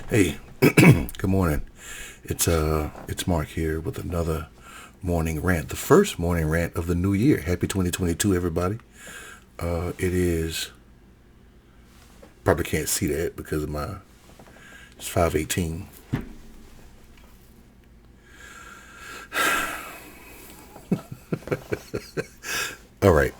Hey, good morning. It's Mark here with another morning rant, the first morning rant of the new year. Happy 2022, everybody. It is probably can't see that because of my it's 5:18. All right.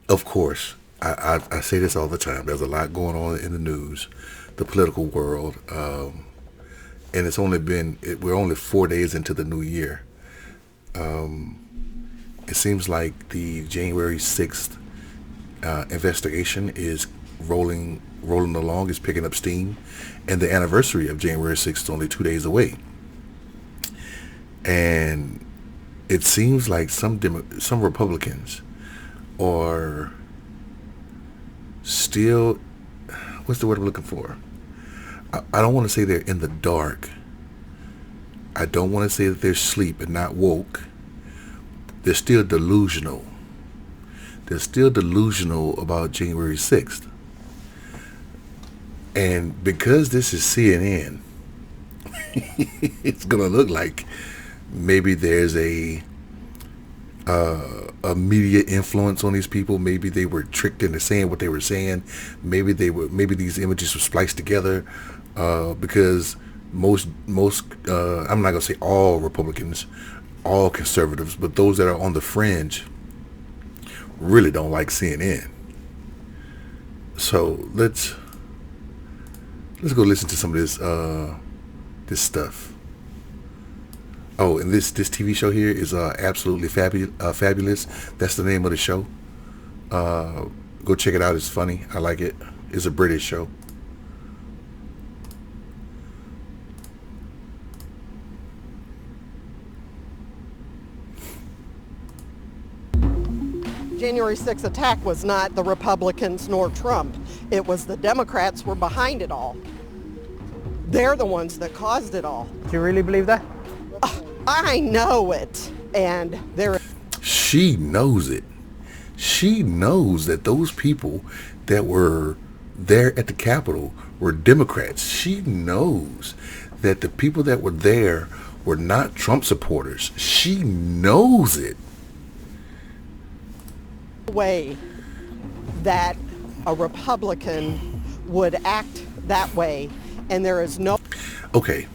Of course, I say this all the time. There's a lot going on in the news, the political world, and we're only 4 days into the new year. It seems like the January 6th investigation is rolling along, is picking up steam, and the anniversary of January 6th is only 2 days away. And it seems like some Republicans are still, what's the word I'm looking for? I don't want to say they're in the dark. I don't want to say that they're asleep and not woke. They're still delusional. They're still delusional about January 6th. And because this is CNN, it's going to look like maybe there's a media influence on these people. Maybe they were tricked into saying what they were saying. Maybe these images were spliced together because most I'm not gonna say all Republicans, all conservatives, but those that are on the fringe really don't like CNN. So let's go listen to some of this stuff. Oh, and this TV show here is absolutely fabulous. That's the name of the show. Go check it out. It's funny. I like it. It's a British show. January 6th attack was not the Republicans nor Trump. It was the Democrats were behind it all. They're the ones that caused it all. Do you really believe that? I know it. And she knows it. She knows that those people that were there at the Capitol were Democrats. She knows that the people that were there were not Trump supporters. She knows it. Way that a Republican would act that way, and there is no... Okay.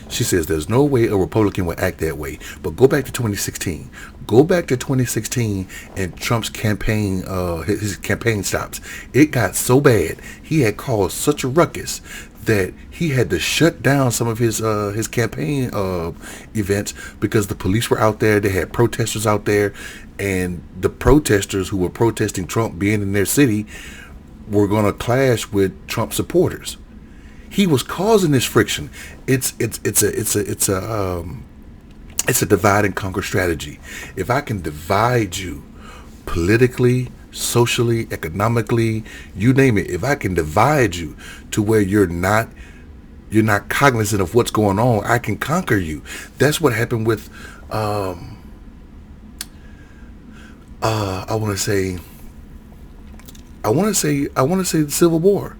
She says there's no way a Republican would act that way. But go back to 2016. Go back to 2016 and Trump's campaign, his campaign stops. It got so bad. He had caused such a ruckus that he had to shut down some of his campaign events because the police were out there. They had protesters out there, and the protesters who were protesting Trump being in their city were going to clash with Trump supporters. He was causing this friction. It's a divide and conquer strategy. If I can divide you politically, socially, economically, you name it, if I can divide you to where you're not cognizant of what's going on, I can conquer you. That's what happened with I want to say the Civil War.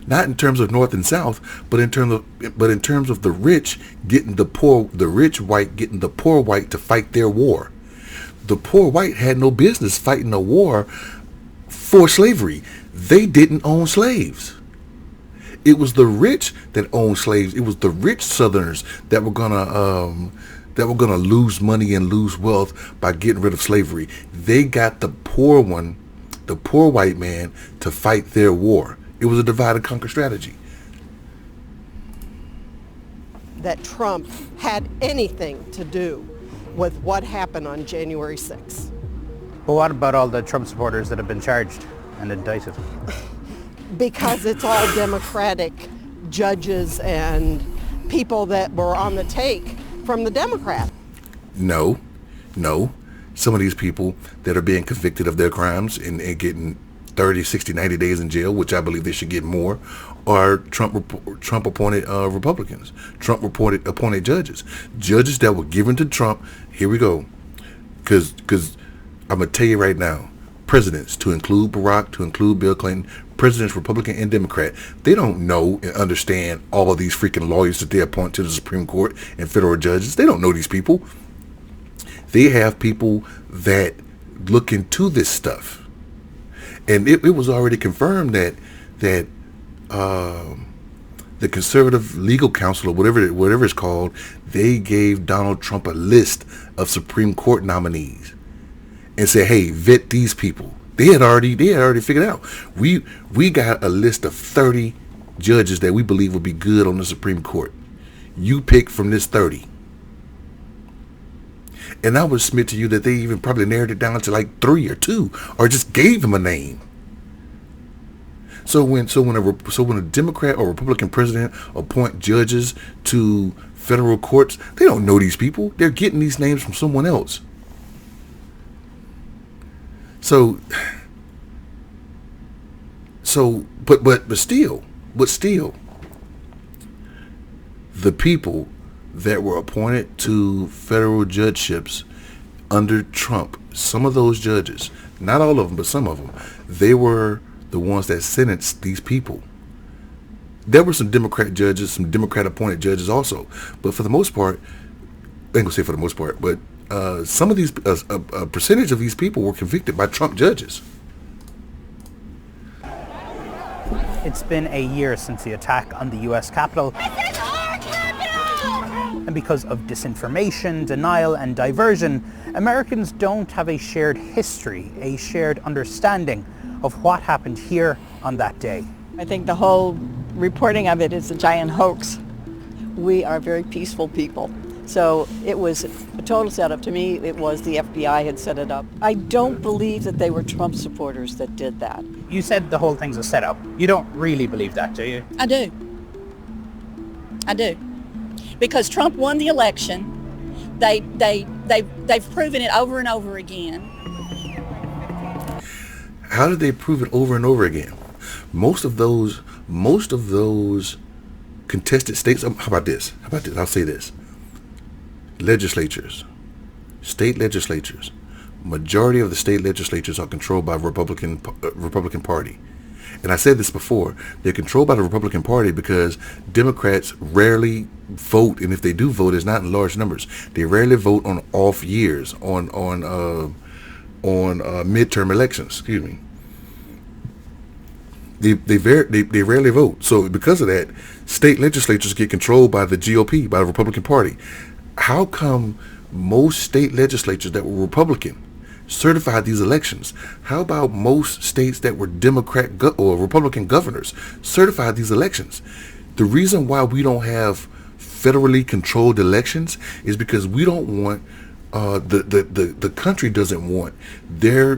Not in terms of North and South, but in terms of the rich getting the rich white getting the poor white to fight their war. The poor white had no business fighting a war for slavery. They didn't own slaves. It was the rich that owned slaves. It was the rich Southerners that were gonna lose money and lose wealth by getting rid of slavery. They got the poor white man, to fight their war. It was a divide and conquer strategy. That Trump had anything to do with what happened on January 6th. But what about all the Trump supporters that have been charged and indicted? Because it's all Democratic judges and people that were on the take from the Democrats. No. Some of these people that are being convicted of their crimes and getting 30, 60, 90 days in jail, which I believe they should get more, are Trump appointed Republicans, Trump appointed judges that were given to Trump. Here we go, because I'm gonna tell you right now, presidents, to include Barack, to include Bill Clinton, presidents, Republican and Democrat, they don't know and understand all of these freaking lawyers that they appoint to the Supreme Court and federal judges. They don't know these people. They have people that look into this stuff. And it was already confirmed that the Conservative Legal Counsel, or whatever it's called, they gave Donald Trump a list of Supreme Court nominees and said, hey, vet these people. They had already figured out. We got a list of 30 judges that we believe will be good on the Supreme Court. You pick from this 30. And I would submit to you that they even probably narrowed it down to like 3 or 2, or just gave him a name. So when a Democrat or Republican president appoint judges to federal courts, they don't know these people. They're getting these names from someone else. So, but still, the people that were appointed to federal judgeships under Trump, some of those judges, not all of them, but some of them, they were the ones that sentenced these people. There were some Democrat judges, some Democrat appointed judges also, but for the most part, I ain't gonna say for the most part, but some of these, a percentage of these people were convicted by Trump judges. It's been a year since the attack on the U.S. Capitol. And because of disinformation, denial, and diversion, Americans don't have a shared history, a shared understanding of what happened here on that day. I think the whole reporting of it is a giant hoax. We are very peaceful people. So it was a total setup. To me, it was the FBI had set it up. I don't believe that they were Trump supporters that did that. You said the whole thing's a setup. You don't really believe that, do you? I do. Because Trump won the election. They've proven it over and over again. How did they prove it over and over again? Most of those contested states. How about this? I'll say this. Legislatures, state legislatures, majority of the state legislatures are controlled by Republican Party. And I said this before, they're controlled by the Republican Party because Democrats rarely vote, and if they do vote, it's not in large numbers. They rarely vote on off years, on midterm elections. Excuse me. They rarely vote. So because of that, state legislatures get controlled by the GOP, by the Republican Party. How come most state legislatures that were Republican certified these elections? How about most states that were Democrat or Republican governors certified these elections? The reason why we don't have federally controlled elections is because we don't want the country doesn't want their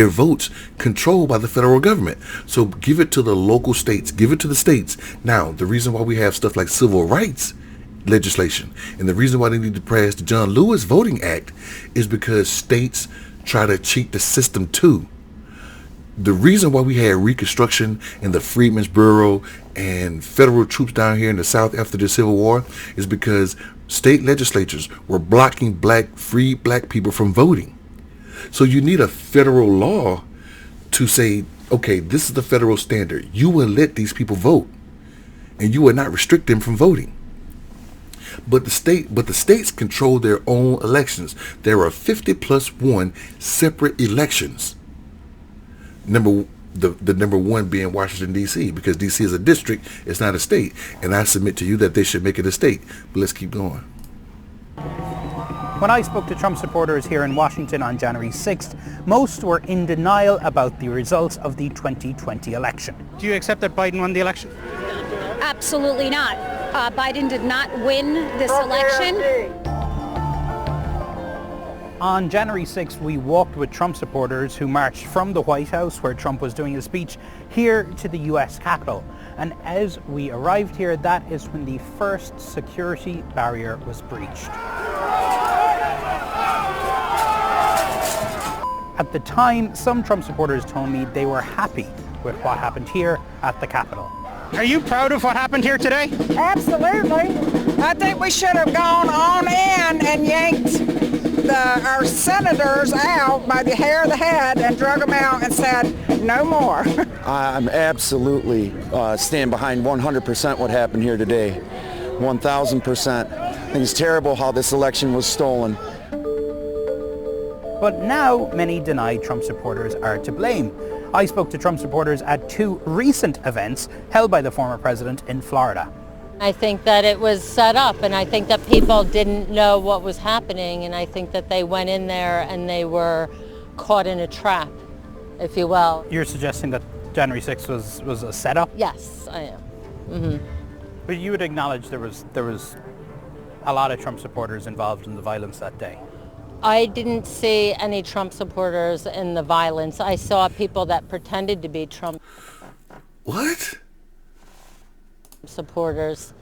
votes controlled by the federal government. So give it to the local states, give it to the states. Now, the reason why we have stuff like civil rights legislation and the reason why they need to pass the John Lewis Voting Act is because states try to cheat the system too. The reason why we had Reconstruction and the Freedmen's Bureau and federal troops down here in the South after the Civil War is because state legislatures were blocking free black people from voting. So you need a federal law to say, okay, this is the federal standard. You will let these people vote and you will not restrict them from voting. But the states control their own elections. There are 50+1 separate elections. The number one being Washington, D.C., because D.C. is a district, it's not a state. And I submit to you that they should make it a state. But let's keep going. When I spoke to Trump supporters here in Washington on January 6th, most were in denial about the results of the 2020 election. Do you accept that Biden won the election? Absolutely not. Biden did not win this election. On January 6th, we walked with Trump supporters who marched from the White House, where Trump was doing his speech, here to the U.S. Capitol. And as we arrived here, that is when the first security barrier was breached. At the time, some Trump supporters told me they were happy with what happened here at the Capitol. Are you proud of what happened here today? Absolutely. I think we should have gone on in and yanked our senators out by the hair of the head and drug them out and said, no more. I'm absolutely stand behind 100% what happened here today. 1,000%. I think it's terrible how this election was stolen. But now many deny Trump supporters are to blame. I spoke to Trump supporters at 2 recent events held by the former president in Florida. I think that it was set up, and I think that people didn't know what was happening, and I think that they went in there and they were caught in a trap, if you will. You're suggesting that January 6th was a setup? Yes, I am. Mm-hmm. But you would acknowledge there was a lot of Trump supporters involved in the violence that day? I didn't see any Trump supporters in the violence. I saw people that pretended to be Trump What? supporters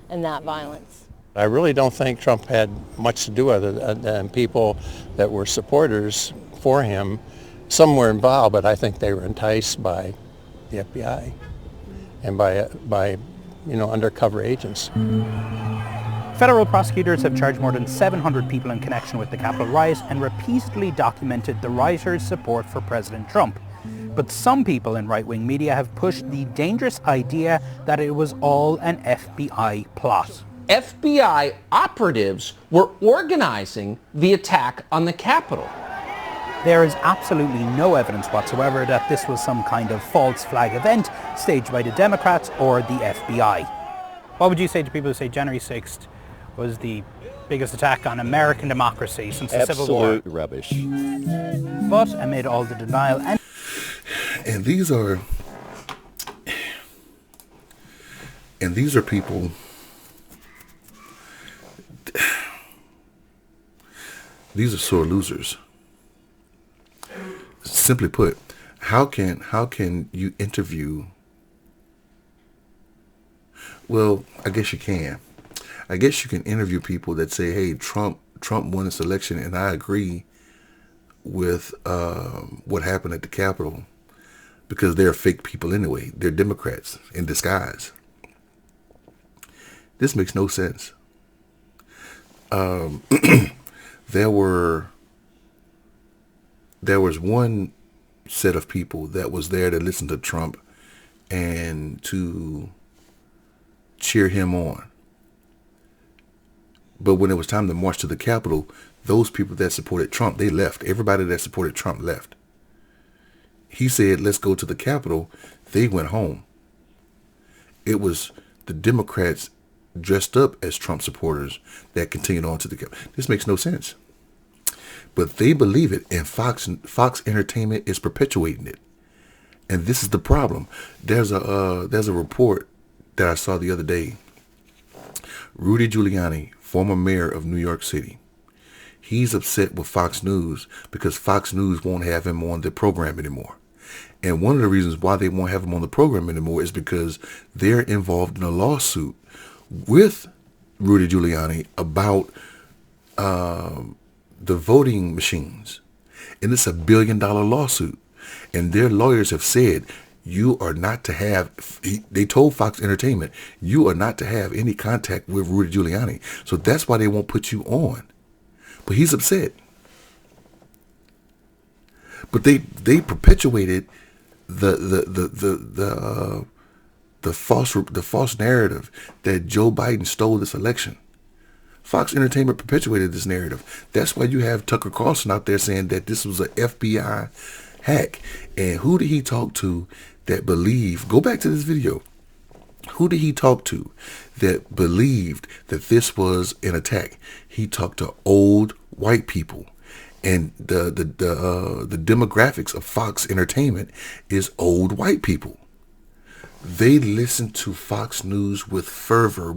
in that violence. I really don't think Trump had much to do with it, and people that were supporters for him, some were involved, but I think they were enticed by the FBI and by undercover agents. Federal prosecutors have charged more than 700 people in connection with the Capitol riot and repeatedly documented the rioters' support for President Trump. But some people in right-wing media have pushed the dangerous idea that it was all an FBI plot. FBI operatives were organizing the attack on the Capitol. There is absolutely no evidence whatsoever that this was some kind of false flag event staged by the Democrats or the FBI. What would you say to people who say January 6th was the biggest attack on American democracy since the Civil War? Absolute rubbish. But amid all the denial And these are people. These are sore losers. Simply put, how can you interview? Well, I guess you can. I guess you can interview people that say, "Hey, Trump won this election, and I agree with what happened at the Capitol," because they're fake people anyway. They're Democrats in disguise. This makes no sense. There was one set of people that was there to listen to Trump and to cheer him on. But when it was time to march to the Capitol, those people that supported Trump, they left. Everybody that supported Trump left. He said, "Let's go to the Capitol." They went home. It was the Democrats dressed up as Trump supporters that continued on to the Capitol. This makes no sense. But they believe it, and Fox Entertainment is perpetuating it. And this is the problem. There's a report that I saw the other day. Rudy Giuliani, former mayor of New York City, he's upset with Fox News because Fox News won't have him on their program anymore. And one of the reasons why they won't have him on the program anymore is because they're involved in a lawsuit with Rudy Giuliani about the voting machines. And it's $1 billion lawsuit. And their lawyers have said, you are not to have, they told Fox Entertainment, you are not to have any contact with Rudy Giuliani. So that's why they won't put you on. But he's upset. But they perpetuated the false narrative that Joe Biden stole this election. Fox Entertainment perpetuated this narrative. That's why you have Tucker Carlson out there saying that this was an FBI hack. And who did he talk to that believed? Go back to this video. Who did he talk to that believed that this was an attack? He talked to old white people. And the demographics of Fox Entertainment is old white people. They listen to Fox News with fervor.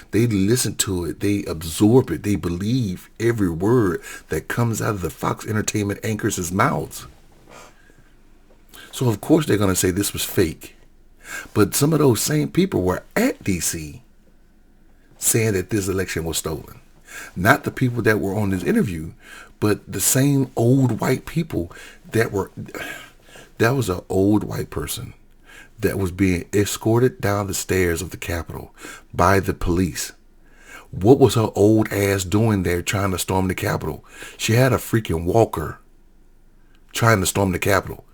They listen to it. They absorb it. They believe every word that comes out of the Fox Entertainment anchors' mouths. So of course they're going to say this was fake. But some of those same people were at DC saying that this election was stolen. Not the people that were on this interview, but the same old white people that was an old white person that was being escorted down the stairs of the Capitol by the police What was her old ass doing there trying to storm the Capitol? She had a freaking walker trying to storm the Capitol.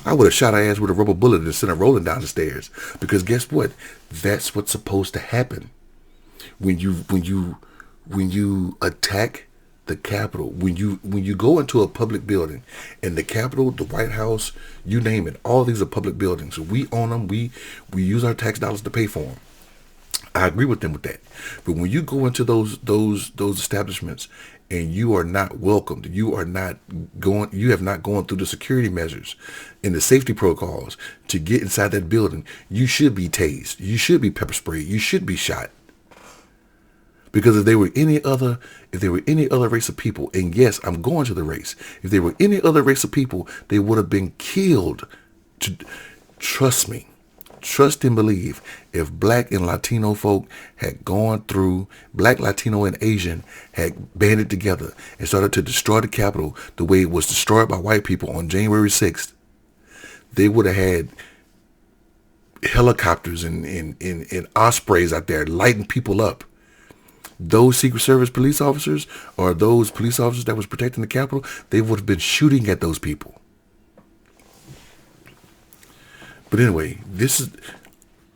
I would have shot her ass with a rubber bullet and sent her rolling down the stairs. Because guess what? That's what's supposed to happen. When you attack the Capitol, when you go into a public building, and the Capitol, the White House, you name it, all these are public buildings. We own them. We use our tax dollars to pay for them. I agree with them with that. But when you go into those establishments and you are not welcomed, you have not gone through the security measures and the safety protocols to get inside that building, you should be tased. You should be pepper sprayed. You should be shot. Because if there were any other race of people, and yes, I'm going to the race, if there were any other race of people, they would have been killed. Trust me. Trust and believe, if black and Latino folk had gone through, black, Latino, and Asian had banded together and started to destroy the Capitol the way it was destroyed by white people on January 6th, they would have had helicopters and ospreys out there lighting people up. Those Secret Service police officers, or those police officers that was protecting the Capitol, they would have been shooting at those people. But anyway, this is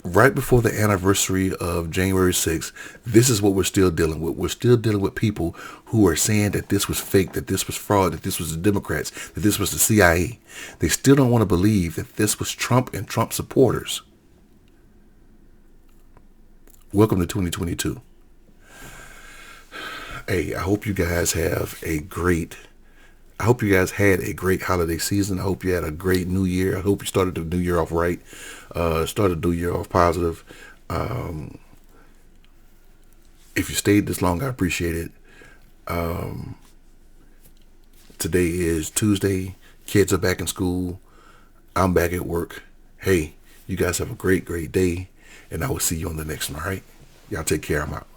right before the anniversary of January 6th. This is what we're still dealing with. We're still dealing with people who are saying that this was fake, that this was fraud, that this was the Democrats, that this was the CIA. They still don't want to believe that this was Trump and Trump supporters. Welcome to 2022. Hey, I hope you guys had a great holiday season. I hope you had a great new year. I hope you started the new year off right. Started the new year off positive. If you stayed this long, I appreciate it. Today is Tuesday. Kids are back in school. I'm back at work. Hey, you guys have a great, great day. And I will see you on the next one, all right? Y'all take care. I'm out.